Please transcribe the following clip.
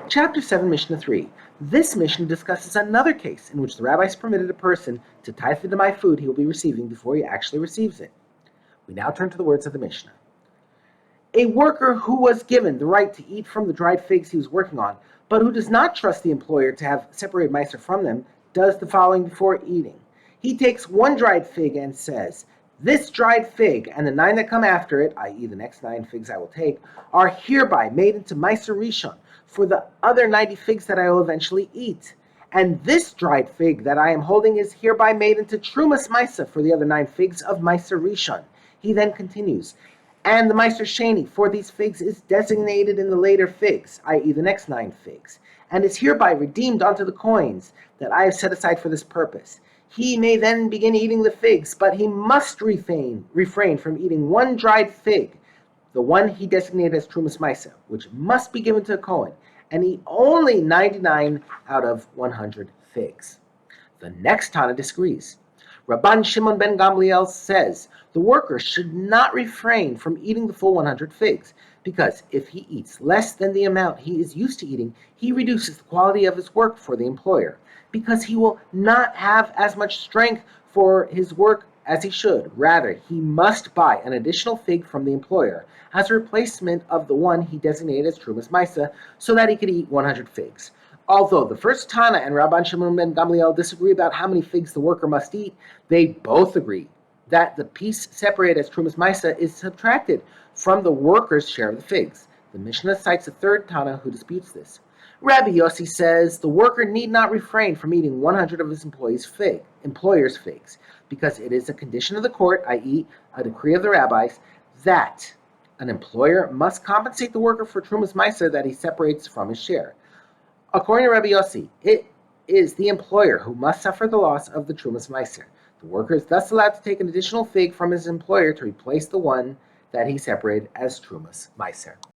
Chapter 7, Mishnah 3. This Mishnah discusses another case in which the rabbis permitted a person to tithe the Demai food he will be receiving before he actually receives it. We now turn to the words of the Mishnah. A worker who was given the right to eat from the dried figs he was working on, but who does not trust the employer to have separated Meiser from them, does the following before eating. He takes one dried fig and says, "This dried fig and the 9 that come after it, i.e. the next 9 figs I will take, are hereby made into Meiser Rishon for the other 90 figs that I will eventually eat. And this dried fig that I am holding is hereby made into Trumas Meiser for the other 9 figs of Meiser Rishon." He then continues, "And the Meiser Sheni for these figs is designated in the later figs, i.e. the next 9 figs, and is hereby redeemed onto the coins that I have set aside for this purpose. He may then begin eating the figs, but he must refrain from eating one dried fig, the one he designated as Trumas Meiser, which must be given to a Kohen, and eat only 99 out of 100 figs." The next Tana disagrees. Rabban Shimon ben Gamliel says the worker should not refrain from eating the full 100 figs, because if he eats less than the amount he is used to eating, he reduces the quality of his work for the employer, because he will not have as much strength for his work as he should. Rather, he must buy an additional fig from the employer as a replacement of the one he designated as Trumas Meiser, so that he could eat 100 figs. Although the first Tana and Rabban Shimon ben Gamliel disagree about how many figs the worker must eat, they both agree that the piece separated as Trumas Meiser is subtracted from the worker's share of the figs. The Mishnah cites a third Tana who disputes this. Rabbi Yossi says the worker need not refrain from eating 100 of his employer's figs, because it is a condition of the court, i.e. a decree of the rabbis, that an employer must compensate the worker for Trumas Meiser that he separates from his share. According to Rabbi Yossi, it is the employer who must suffer the loss of the Trumas Meiser. The worker is thus allowed to take an additional fig from his employer to replace the one that he separated as Trumas Meiser.